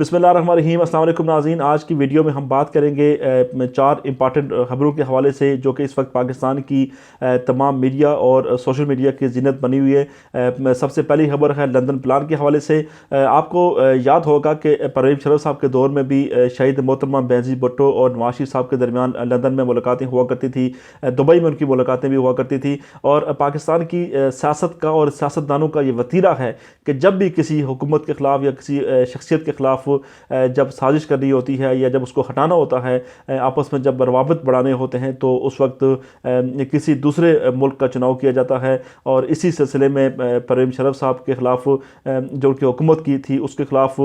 بسم اللہ الرحمن الرحیم۔ السلام علیکم ناظرین، آج کی ویڈیو میں ہم بات کریں گے 4 امپارٹنٹ خبروں کے حوالے سے جو کہ اس وقت پاکستان کی تمام میڈیا اور سوشل میڈیا کی زینت بنی ہوئی ہے۔ سب سے پہلی خبر ہے لندن پلان کے حوالے سے۔ آپ کو یاد ہوگا کہ پرویز مشرف صاحب کے دور میں بھی شہید محترمہ بینظیر بھٹو اور نواز شریف صاحب کے درمیان لندن میں ملاقاتیں ہوا کرتی تھی، دبئی میں ان کی ملاقاتیں بھی ہوا کرتی تھی، اور پاکستان کی سیاست کا اور سیاستدانوں کا یہ وتیرہ ہے کہ جب بھی کسی حکومت کے خلاف یا کسی شخصیت کے خلاف جب سازش کرنی ہوتی ہے یا جب اس کو ہٹانا ہوتا ہے، آپس میں جب روابط بڑھانے ہوتے ہیں، تو اس وقت کسی دوسرے ملک کا چناؤ کیا جاتا ہے۔ اور اسی سلسلے میں پرویز مشرف صاحب کے خلاف جو ان کی حکومت کی تھی اس کے خلاف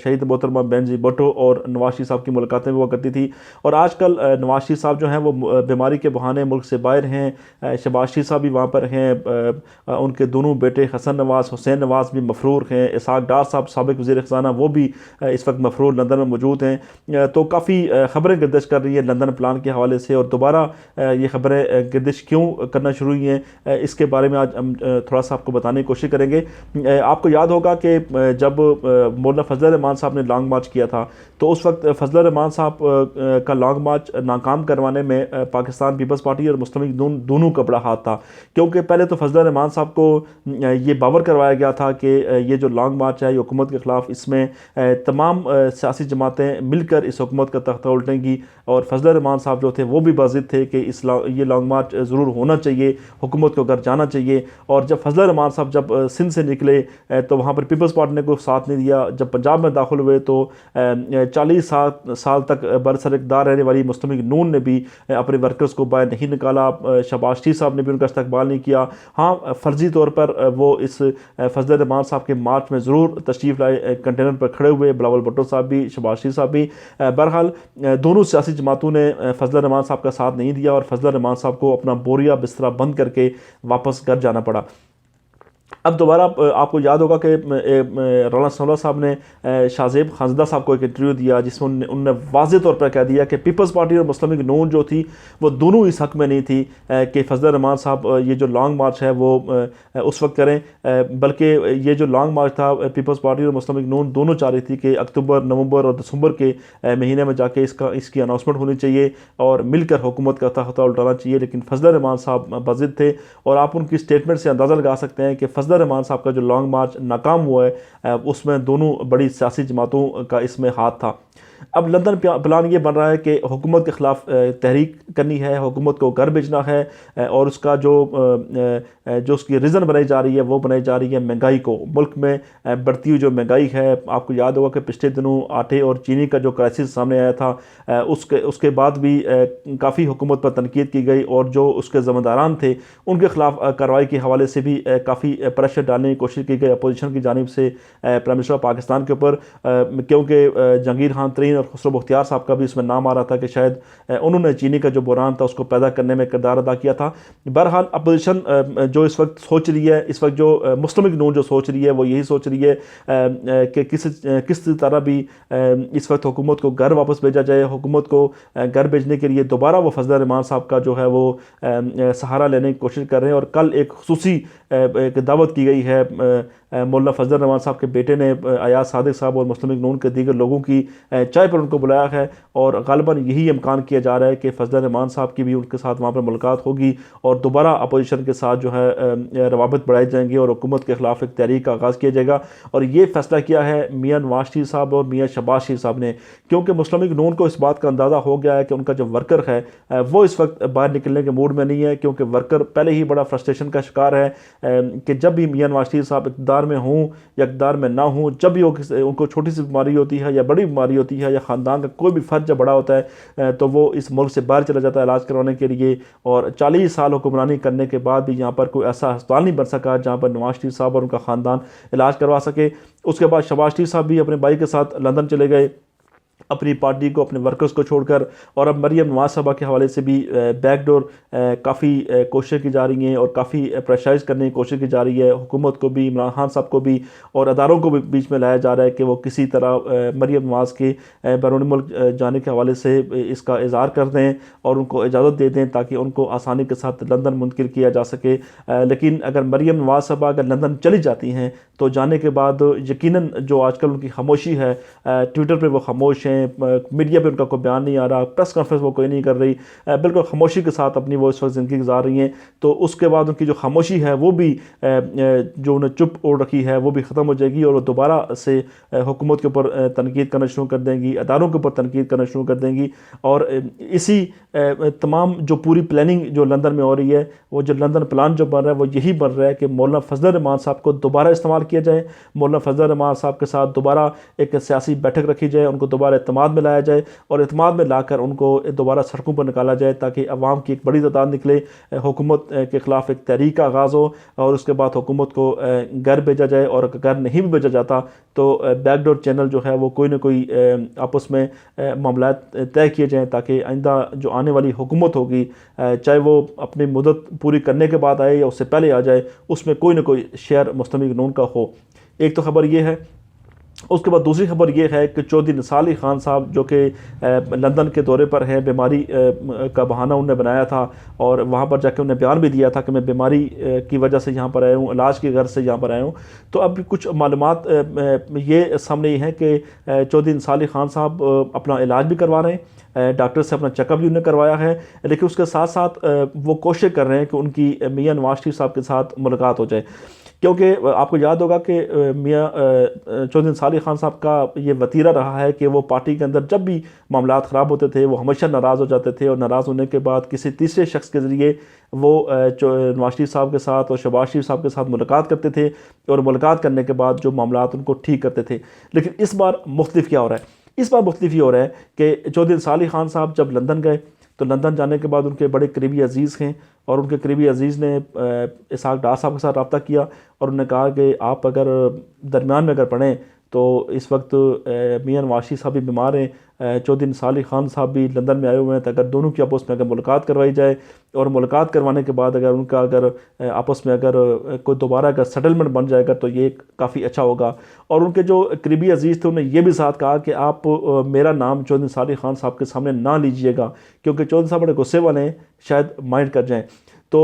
شہید محترمہ بینظیر بھٹو اور نواز شریف صاحب کی ملاقاتیں ہوا کرتی تھی۔ اور آج کل نواز شریف صاحب جو ہیں وہ بیماری کے بہانے ملک سے باہر ہیں، شہباز شریف صاحب بھی وہاں پر ہیں، ان کے دونوں بیٹے حسن نواز حسین نواز بھی مفرور ہیں، اسحاق ڈار صاحب سابق وزیر خزانہ وہ بھی اس وقت مفرور لندن میں موجود ہیں۔ تو کافی خبریں گردش کر رہی ہیں لندن پلان کے حوالے سے، اور دوبارہ یہ خبریں گردش کیوں کرنا شروع ہوئی ہیں اس کے بارے میں آج ہم تھوڑا سا آپ کو بتانے کی کوشش کریں گے۔ آپ کو یاد ہوگا کہ جب مولانا فضل الرحمان صاحب نے لانگ مارچ کیا تھا تو اس وقت فضل الرحمان صاحب کا لانگ مارچ ناکام کروانے میں پاکستان پیپلز پارٹی اور مسلم لیگ دونوں کا بڑا ہاتھ تھا، کیونکہ پہلے تو فضل الرحمان صاحب کو یہ باور کروایا گیا تھا کہ یہ جو لانگ مارچ ہے یہ حکومت کے خلاف، اس میں تمام سیاسی جماعتیں مل کر اس حکومت کا تختہ الٹیں گی، اور فضل الرحمان صاحب جو تھے وہ بھی باضد تھے کہ یہ لانگ مارچ ضرور ہونا چاہیے، حکومت کو گھر جانا چاہیے۔ اور جب فضل الرحمان صاحب جب سندھ سے نکلے تو وہاں پر پیپلز پارٹی نے کوئی ساتھ نہیں دیا، جب پنجاب میں داخل ہوئے تو 40 سال تک برسر اقتدار رہنے والی مسلم لیگ نون نے بھی اپنے ورکرز کو باہر نہیں نکالا، شہباز شریف صاحب نے بھی ان کا استقبال نہیں کیا۔ ہاں، فرضی طور پر وہ اس فضل الرحمان صاحب کے مارچ میں ضرور تشریف لائے، کنٹینر پر کھڑے ہوئے، بلاول بھٹو صاحب بھی، شہباز شریف صاحب بھی۔ بہرحال دونوں سیاسی جماعتوں نے فضل الرحمان صاحب کا ساتھ نہیں دیا، اور فضل الرحمان صاحب کو اپنا بوریا بسترا بند کر کے واپس گھر جانا پڑا۔ اب دوبارہ آپ کو یاد ہوگا کہ رانا ثناء اللہ صاحب نے شاہ زیب خانزادہ صاحب کو ایک انٹرویو دیا جس میں انہوں نے واضح طور پر کہہ دیا کہ پیپلز پارٹی اور مسلم لیگ نون جو تھی وہ دونوں اس حق میں نہیں تھی کہ فضل الرحمان صاحب یہ جو لانگ مارچ ہے وہ اس وقت کریں، بلکہ یہ جو لانگ مارچ تھا پیپلز پارٹی اور مسلم لیگ نون دونوں چاہ رہی تھی کہ اکتوبر، نومبر اور دسمبر کے مہینے میں جا کے اس کی اناؤنسمنٹ ہونی چاہیے اور مل کر حکومت کا تختہ الٹانا چاہیے، لیکن فضل الرحمان صاحب باضد تھے۔ اور آپ ان کی اسٹیٹمنٹ سے اندازہ لگا سکتے ہیں کہ فضل الرحمان صاحب کا جو لانگ مارچ ناکام ہوا ہے اس میں دونوں بڑی سیاسی جماعتوں کا اس میں ہاتھ تھا۔ اب لندن پلان یہ بن رہا ہے کہ حکومت کے خلاف تحریک کرنی ہے، حکومت کو گھر بھیجنا ہے، اور اس کا جو اس کی ریزن بنائی جا رہی ہے وہ بنائی جا رہی ہے مہنگائی کو۔ ملک میں بڑھتی ہوئی جو مہنگائی ہے، آپ کو یاد ہوگا کہ پچھلے دنوں آٹے اور چینی کا جو کرائسس سامنے آیا تھا، اس کے بعد بھی کافی حکومت پر تنقید کی گئی، اور جو اس کے ذمہ داران تھے ان کے خلاف کارروائی کے حوالے سے بھی کافی پریشر ڈالنے کی کوشش کی گئی اپوزیشن کی جانب سے پرائم منسٹر پاکستان کے اوپر، کیونکہ جہانگیر خان ترین اور خسرو بختیار صاحب کا بھی اس میں نام آ رہا تھا کہ شاید انہوں نے چینی کا جو بحران تھا اس کو پیدا کرنے میں کردار ادا کیا تھا۔ بہرحال اپوزیشن جو اس وقت سوچ رہی ہے، اس وقت جو مسلم لیگ نون جو سوچ رہی ہے وہ یہی سوچ رہی ہے کہ کس طرح بھی اس وقت حکومت کو گھر واپس بھیجا جائے۔ حکومت کو گھر بھیجنے کے لیے دوبارہ وہ فضل الرحمان صاحب کا جو ہے وہ سہارا لینے کی کوشش کر رہے ہیں، اور کل ایک خصوصی ایک دعوت کی گئی ہے مولانا فضل الرحمان صاحب کے بیٹے نے ایاز صادق صاحب اور مسلم لیگ نون کے دیگر لوگوں کی چائے پر ان کو بلایا ہے، اور غالباً یہی امکان کیا جا رہا ہے کہ فضل الرحمان صاحب کی بھی ان کے ساتھ وہاں پر ملاقات ہوگی، اور دوبارہ اپوزیشن کے ساتھ جو ہے روابط بڑھائے جائیں گے اور حکومت کے خلاف ایک تحریک کا آغاز کیا جائے گا۔ اور یہ فیصلہ کیا ہے میاں نواز شریف صاحب اور میاں شہباز شریف صاحب نے، کیونکہ مسلم لیگ نون کو اس بات کا اندازہ ہو گیا ہے کہ ان کا جو ورکر ہے وہ اس وقت باہر نکلنے کے موڈ میں نہیں ہے، کیونکہ ورکر پہلے ہی بڑا فرسٹریشن کا شکار ہے کہ جب بھی میاں نواز شریف صاحب اقتدار میں ہوں یا اقتدار میں نہ ہوں، جب بھی ان کو چھوٹی سی بیماری ہوتی ہے یا بڑی بیماری ہوتی ہے یا خاندان کا کوئی بھی فرد جب بڑا ہوتا ہے تو وہ اس ملک سے باہر چلا جاتا ہے علاج کروانے کے لیے، اور 40 سال حکمرانی کرنے کے بعد بھی یہاں پر کوئی ایسا ہسپتال نہیں بن سکا جہاں پر نواز شریف صاحب اور ان کا خاندان علاج کروا سکے۔ اس کے بعد شہباز شریف صاحب بھی اپنے بھائی کے ساتھ لندن چلے گئے، اپنی پارٹی کو، اپنے ورکرز کو چھوڑ کر. اور اب مریم نواز صاحبہ کے حوالے سے بھی بیک ڈور کافی کوششیں کی جا رہی ہیں اور کافی پریشرائز کرنے کی کوشش کی جا رہی ہے. حکومت کو بھی، عمران خان صاحب کو بھی اور اداروں کو بھی بیچ میں لایا جا رہا ہے کہ وہ کسی طرح مریم نواز کے بیرون ملک جانے کے حوالے سے اس کا اظہار کر دیں اور ان کو اجازت دے دیں تاکہ ان کو آسانی کے ساتھ لندن منتقل کیا جا سکے. لیکن اگر مریم نواز صاحبہ اگر لندن چلی جاتی ہیں تو جانے کے بعد یقیناً جو آج کل ان کی خاموشی ہے، ٹویٹر پہ وہ خاموش ہیں، میڈیا پہ ان کا کوئی بیان نہیں آ رہا، پریس کانفرنس وہ کوئی نہیں کر رہی، بالکل خاموشی کے ساتھ اپنی وہ اس وقت زندگی گزار رہی ہیں. تو اس کے بعد ان کی جو خاموشی ہے وہ بھی جو انہیں چپ اوڑھ رکھی ہے وہ بھی ختم ہو جائے گی، اور وہ دوبارہ سے حکومت کے اوپر تنقید کرنا شروع کر دیں گی، اداروں کے اوپر تنقید کرنا شروع کر دیں گی. اور اسی تمام جو پوری پلاننگ جو لندن میں ہو رہی ہے، وہ جو لندن پلان جو بن رہا ہے وہ یہی بن رہا ہے کہ مولانا فضل الرحمان صاحب کو دوبارہ استعمال کیا جائے، مولانا فضل الرحمان صاحب کے ساتھ دوبارہ ایک سیاسی بیٹھک رکھی جائے، ان کو دوبارہ اعتماد میں لایا جائے اور اعتماد میں لا کر ان کو دوبارہ سڑکوں پر نکالا جائے تاکہ عوام کی ایک بڑی تعداد نکلے، حکومت کے خلاف ایک تحریک کا آغاز ہو اور اس کے بعد حکومت کو گھر بھیجا جائے. اور اگر گھر نہیں بھی بھیجا جاتا تو بیک ڈور چینل جو ہے وہ کوئی نہ کوئی آپس میں معاملات طے کیے جائیں تاکہ آئندہ جو آنے والی حکومت ہوگی، چاہے وہ اپنی مدت پوری کرنے کے بعد آئے یا اس سے پہلے آ جائے، اس میں کوئی نہ کوئی شیئر مسلم لیگ نون کا ہو. ایک تو خبر یہ ہے. اس کے بعد دوسری خبر یہ ہے کہ چودھری نثار علی خان صاحب جو کہ لندن کے دورے پر ہیں، بیماری کا بہانہ انہوں نے بنایا تھا اور وہاں پر جا کے انہوں نے بیان بھی دیا تھا کہ میں بیماری کی وجہ سے یہاں پر آیا ہوں، علاج کی غرض سے یہاں پر آیا ہوں. تو اب کچھ معلومات یہ سامنے یہ ہیں کہ چودھری نثار علی خان صاحب اپنا علاج بھی کروا رہے ہیں، ڈاکٹر سے اپنا چیک اپ بھی انہوں نے کروایا ہے، لیکن اس کے ساتھ ساتھ وہ کوشش کر رہے ہیں کہ ان کی میاں نواز شریف صاحب کے ساتھ ملاقات ہو جائے. کیونکہ آپ کو یاد ہوگا کہ میاں چودھری نثار علی خان صاحب کا یہ وتیرہ رہا ہے کہ وہ پارٹی کے اندر جب بھی معاملات خراب ہوتے تھے وہ ہمیشہ ناراض ہو جاتے تھے، اور ناراض ہونے کے بعد کسی تیسرے شخص کے ذریعے وہ نواز شریف صاحب کے ساتھ اور شہباز شریف صاحب کے ساتھ ملاقات کرتے تھے، اور ملاقات کرنے کے بعد جو معاملات ان کو ٹھیک کرتے تھے. لیکن اس بار مختلف کیا ہو رہا ہے؟ اس بار مختلف یہ ہو رہا ہے کہ چودھری نثار علی خان صاحب جب لندن گئے تو لندن جانے کے بعد ان کے بڑے قریبی عزیز ہیں، اور ان کے قریبی عزیز نے اسحاق ڈار صاحب کے ساتھ رابطہ کیا اور انہوں نے کہا کہ آپ اگر درمیان میں اگر پڑھیں تو اس وقت میاں نواز شریف صاحب بھی بیمار ہیں، چودھری نثار علی خان صاحب بھی لندن میں آئے ہوئے ہیں، تو اگر دونوں کی آپس میں اگر ملاقات کروائی جائے اور ملاقات کروانے کے بعد اگر ان کا اگر آپس میں اگر کوئی دوبارہ اگر سیٹلمنٹ بن جائے گا تو یہ کافی اچھا ہوگا. اور ان کے جو قریبی عزیز تھے انہوں نے یہ بھی ساتھ کہا کہ آپ میرا نام چودھری نثار علی خان صاحب کے سامنے نہ لیجئے گا کیونکہ چودھری صاحب بڑے غصے والے ہیں، شاید مائنڈ کر جائیں. تو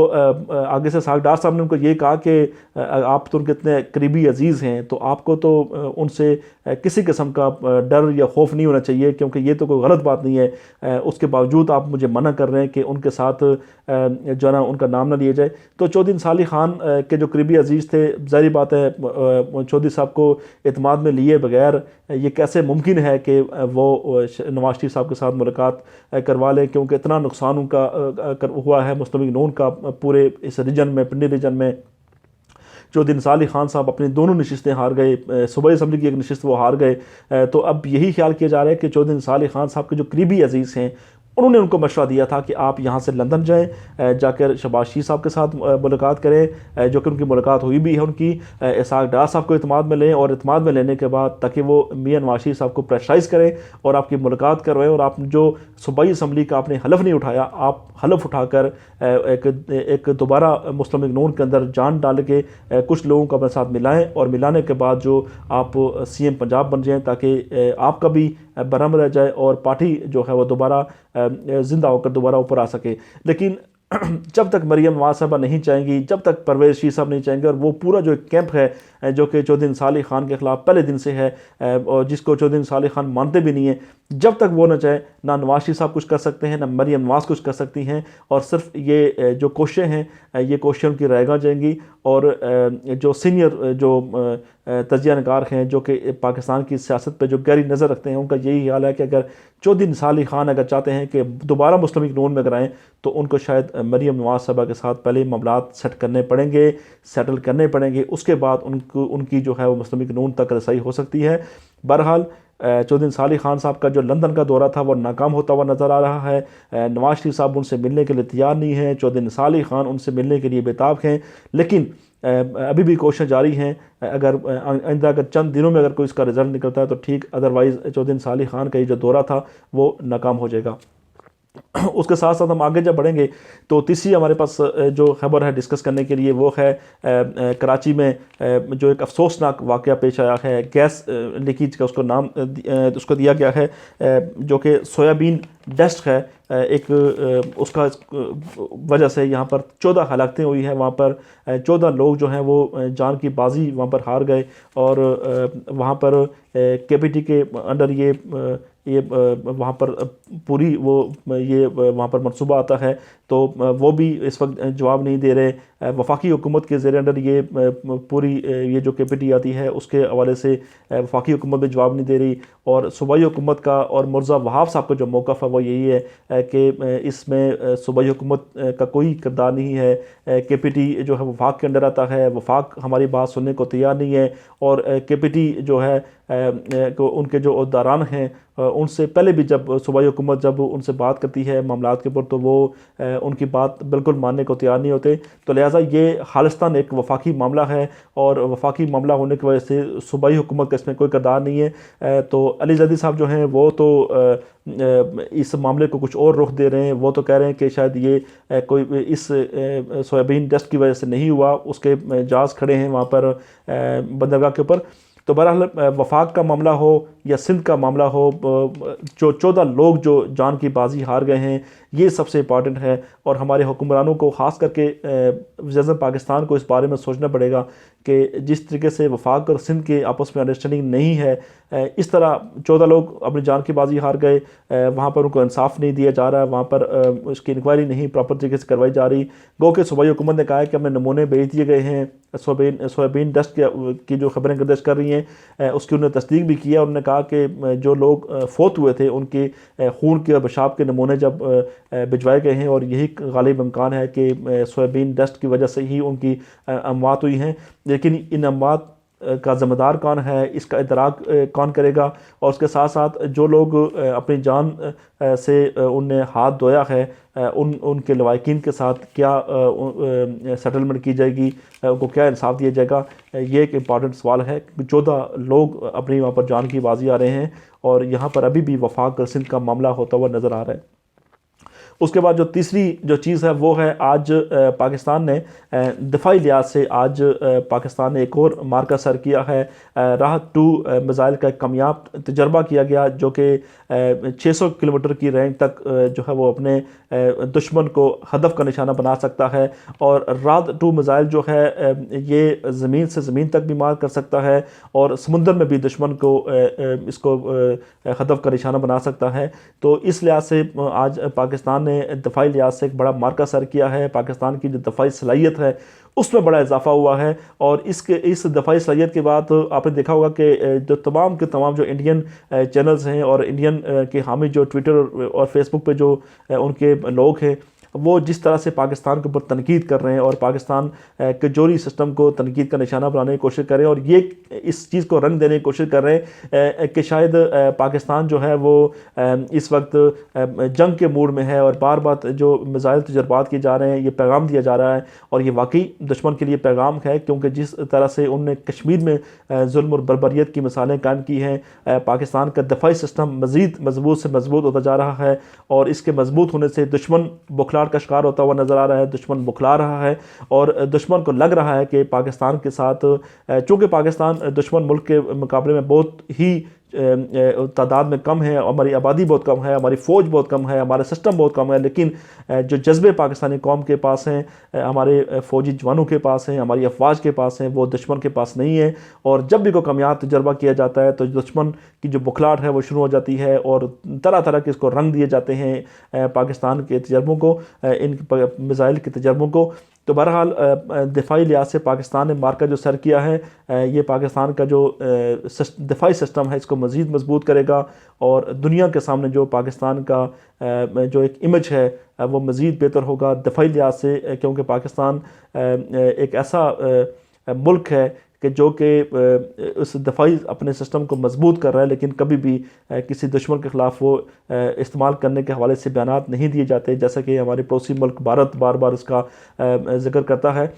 آگے سے اسحاق ڈار صاحب نے ان کو یہ کہا کہ آپ تو ان کے اتنے قریبی عزیز ہیں تو آپ کو تو ان سے کسی قسم کا ڈر یا خوف نہیں ہونا چاہیے، کیونکہ یہ تو کوئی غلط بات نہیں ہے، اس کے باوجود آپ مجھے منع کر رہے ہیں کہ ان کے ساتھ جو ہے نا ان کا نام نہ لیا جائے. تو چودھری نثار علی خان کے جو قریبی عزیز تھے، ظاہری بات ہے چودھری صاحب کو اعتماد میں لیے بغیر یہ کیسے ممکن ہے کہ وہ نواز شریف صاحب کے ساتھ ملاقات کروا لیں، کیونکہ اتنا نقصان ان کا ہوا ہے مسلم لیگ نون کا پورے اس ریجن میں، پنڈی ریجن میں. چودھری نثار علی خان صاحب اپنی دونوں نشستیں ہار گئے، صوبائی اسمبلی کی ایک نشست وہ ہار گئے. تو اب یہی خیال کیا جا رہا ہے کہ چودھری نثار علی خان صاحب کے جو قریبی عزیز ہیں انہوں نے ان کو مشورہ دیا تھا کہ آپ یہاں سے لندن جائیں، جا کر شہباز شریف صاحب کے ساتھ ملاقات کریں، جو کہ ان کی ملاقات ہوئی بھی ہے ان کی، اسحاق ڈار صاحب کو اعتماد میں لیں، اور اعتماد میں لینے کے بعد تاکہ وہ میاں نواز شریف صاحب کو پریشرائز کریں اور آپ کی ملاقات کروائیں، اور آپ جو صوبائی اسمبلی کا آپ نے حلف نہیں اٹھایا، آپ حلف اٹھا کر ایک دوبارہ مسلم لیگ نون کے اندر جان ڈال کے کچھ لوگوں کو اپنے ساتھ ملائیں، اور ملانے کے بعد جو آپ سی ایم پنجاب بن جائیں تاکہ آپ کا بھی برہم رہ جائے اور پارٹی جو ہے وہ دوبارہ زندہ ہو کر دوبارہ اوپر آ سکے. لیکن جب تک مریم نواز صاحبہ نہیں چاہیں گی، جب تک پرویز شریف صاحب نہیں چاہیں گے، اور وہ پورا جو کیمپ ہے جو کہ چودھری نثار علی خان کے خلاف پہلے دن سے ہے اور جس کو چودھری نثار علی خان مانتے بھی نہیں ہیں، جب تک وہ نہ چاہے نہ نواز شریف صاحب کچھ کر سکتے ہیں، نہ مریم نواز کچھ کر سکتی ہیں. اور صرف یہ جو کوششیں ہیں یہ کوششیں ان کی رائے گاہ جائیں گی. اور جو سینئر جو تجزیہ نگار ہیں جو کہ پاکستان کی سیاست پہ جو گہری نظر رکھتے ہیں، ان کا یہی خیال ہے کہ اگر چودھری نثار علی خان اگر چاہتے ہیں کہ دوبارہ مسلم لیگ نون میں اگر آئیں تو ان کو شاید مریم نواز صاحبہ کے ساتھ پہلے معاملات سیٹ کرنے پڑیں گے، سیٹل کرنے پڑیں گے، اس کے بعد ان کی جو ہے وہ مسلم لیگ نون تک رسائی ہو سکتی ہے. بہرحال چودھری نثار علی خان صاحب کا جو لندن کا دورہ تھا وہ ناکام ہوتا ہوا نظر آ رہا ہے. نواز شریف صاحب ان سے ملنے کے لیے تیار نہیں ہیں، چودھری نثار علی خان ان سے ملنے کے لیے بے تاب ہیں. لیکن ابھی بھی کوششیں جاری ہیں. اگر آئندہ اگر چند دنوں میں اگر کوئی اس کا رزلٹ نکلتا ہے تو ٹھیک، ادروائز چودھری صالح خان کا یہ جو دورہ تھا وہ ناکام ہو جائے گا. اس کے ساتھ ساتھ ہم آگے جب بڑھیں گے تو تیسری ہمارے پاس جو خبر ہے ڈسکس کرنے کے لیے وہ ہے کراچی میں جو ایک افسوسناک واقعہ پیش آیا ہے. گیس لیکیج کا اس کو نام اس کو دیا گیا ہے، جو کہ سویابین ڈسٹ ہے. ایک اس کا وجہ سے یہاں پر 14 ہلاکتیں ہوئی ہیں. وہاں پر 14 لوگ جو ہیں وہ جان کی بازی وہاں پر ہار گئے، اور وہااں پر کے پی ٹی کے انڈر یہ وہاں پر پوری یہ وہاں پر منصوبہ آتا ہے، تو وہ بھی اس وقت جواب نہیں دے رہے. وفاقی حکومت کے زیر انڈر یہ پوری یہ جو کے پی ٹی آتی ہے اس کے حوالے سے وفاقی حکومت بھی جواب نہیں دے رہی، اور صوبائی حکومت کا اور مرزا وہاب صاحب کا جو موقف ہے وہ یہی ہے کہ اس میں صوبائی حکومت کا کوئی کردار نہیں ہے. کے پی ٹی جو ہے وفاق کے انڈر آتا ہے، وفاق ہماری بات سننے کو تیار نہیں ہے، اور کے پی ٹی جو ہے ان کے جو عہدیداران ہیں ان سے پہلے بھی جب صوبائی حکومت جب ان سے بات کرتی ہے معاملات کے اوپر تو وہ ان کی بات بالکل ماننے کو تیار نہیں ہوتے. تو لہٰذا یہ خالصتاً ایک وفاقی معاملہ ہے، اور وفاقی معاملہ ہونے کی وجہ سے صوبائی حکومت کا اس میں کوئی کردار نہیں ہے. تو علی زیدی صاحب جو ہیں وہ تو اس معاملے کو کچھ اور رخ دے رہے ہیں. وہ تو کہہ رہے ہیں کہ شاید یہ کوئی اس سویابین ڈسٹ کی وجہ سے نہیں ہوا، اس کے جہاز کھڑے ہیں وہاں پر بندرگاہ کے اوپر. تو بہرحال وفاق کا معاملہ ہو یا سندھ کا معاملہ ہو، جو 14 لوگ جو جان کی بازی ہار گئے ہیں یہ سب سے امپارٹنٹ ہے. اور ہمارے حکمرانوں کو خاص کر کے وزیر اعظم پاکستان کو اس بارے میں سوچنا پڑے گا کہ جس طریقے سے وفاق اور سندھ کے آپس میں انڈرسٹینڈنگ نہیں ہے، اس طرح 14 لوگ اپنی جان کی بازی ہار گئے، وہاں پر ان کو انصاف نہیں دیا جا رہا، وہاں پر اس کی انکوائری نہیں پراپر طریقے سے کروائی جا رہی. گو کہ صوبائی حکومت نے کہا ہے کہ ہمیں نمونے بھیج دیے گئے ہیں سویابین ڈسٹ کی جو خبریں گردش کر رہی ہیں اس کی انہوں نے تصدیق بھی کیا. انہوں نے کہا کہ جو لوگ فوت ہوئے تھے ان کے خون کے اور پیشاب کے نمونے جب بھجوائے گئے ہیں، اور یہی غالب امکان ہے کہ سویابین ڈسٹ کی وجہ سے ہی ان کی اموات ہوئی ہیں. لیکن ان اموات کا ذمہ دار کون ہے، اس کا ادراک کون کرے گا؟ اور اس کے ساتھ ساتھ جو لوگ اپنی جان سے ان نے ہاتھ دھویا ہے ان کے لواحقین کے ساتھ کیا سیٹلمنٹ کی جائے گی، ان کو کیا انصاف دیا جائے گا؟ یہ ایک امپارٹنٹ سوال ہے. 14 لوگ اپنی وہاں پر جان کی بازی آ رہے ہیں، اور یہاں پر ابھی بھی وفاق اور سندھ کا معاملہ ہوتا ہوا نظر آ رہا ہے. اس کے بعد جو تیسری جو چیز ہے وہ ہے آج پاکستان نے دفاعی لحاظ سے آج پاکستان نے ایک اور مارکہ سر کیا ہے. راحت 2 میزائل کا ایک کامیاب تجربہ کیا گیا جو کہ 600 کلومیٹر کی رینج تک جو ہے وہ اپنے دشمن کو ہدف کا نشانہ بنا سکتا ہے. اور راحت 2 میزائل جو ہے یہ زمین سے زمین تک بھی مار کر سکتا ہے، اور سمندر میں بھی دشمن کو اس کو ہدف کا نشانہ بنا سکتا ہے. تو اس لحاظ سے آج پاکستان نے دفاعی لحاظ سے ایک بڑا مارکہ سر کیا ہے. پاکستان کی جو دفاعی صلاحیت ہے اس میں بڑا اضافہ ہوا ہے، اور اس دفاعی صلاحیت کے بعد آپ نے دیکھا ہوگا کہ جو تمام کے تمام جو انڈین چینلز ہیں اور انڈین کے حامی جو ٹویٹر اور فیس بک پہ جو ان کے لوگ ہیں وہ جس طرح سے پاکستان کے اوپر تنقید کر رہے ہیں اور پاکستان کے جوہری سسٹم کو تنقید کا نشانہ بنانے کی کوشش کر رہے ہیں، اور یہ اس چیز کو رنگ دینے کی کوشش کر رہے ہیں کہ شاید پاکستان جو ہے وہ اس وقت جنگ کے موڈ میں ہے، اور بار بار جو میزائل تجربات کیے جا رہے ہیں یہ پیغام دیا جا رہا ہے. اور یہ واقعی دشمن کے لیے پیغام ہے، کیونکہ جس طرح سے انہوں نے کشمیر میں ظلم اور بربریت کی مثالیں قائم کی ہیں، پاکستان کا دفاعی سسٹم مزید مضبوط سے مضبوط ہوتا جا رہا ہے، اور اس کے مضبوط ہونے سے دشمن بکھلاڑ کا شکار ہوتا ہوا نظر آ رہا ہے. دشمن بکھلا رہا ہے، اور دشمن کو لگ رہا ہے کہ پاکستان کے ساتھ، چونکہ پاکستان دشمن ملک کے مقابلے میں بہت ہی تعداد میں کم ہے، ہماری آبادی بہت کم ہے، ہماری فوج بہت کم ہے، ہمارا سسٹم بہت کم ہے، لیکن جو جذبے پاکستانی قوم کے پاس ہیں، ہمارے فوجی جوانوں کے پاس ہیں، ہماری افواج کے پاس ہیں، وہ دشمن کے پاس نہیں ہے. اور جب بھی کوئی کامیاب تجربہ کیا جاتا ہے تو دشمن کی جو بکھلاہٹ ہے وہ شروع ہو جاتی ہے، اور طرح طرح کے اس کو رنگ دیے جاتے ہیں پاکستان کے تجربوں کو، ان میزائل کے تجربوں کو. تو بہرحال دفاعی لحاظ سے پاکستان نے مارکہ جو سر کیا ہے یہ پاکستان کا جو دفاعی سسٹم ہے اس کو مزید مضبوط کرے گا، اور دنیا کے سامنے جو پاکستان کا جو ایک امیج ہے وہ مزید بہتر ہوگا دفاعی لحاظ سے، کیونکہ پاکستان ایک ایسا ملک ہے کہ جو کہ اس دفاعی اپنے سسٹم کو مضبوط کر رہا ہے، لیکن کبھی بھی کسی دشمن کے خلاف وہ استعمال کرنے کے حوالے سے بیانات نہیں دیے جاتے، جیسا کہ ہمارے پڑوسی ملک بھارت بار بار اس کا ذکر کرتا ہے.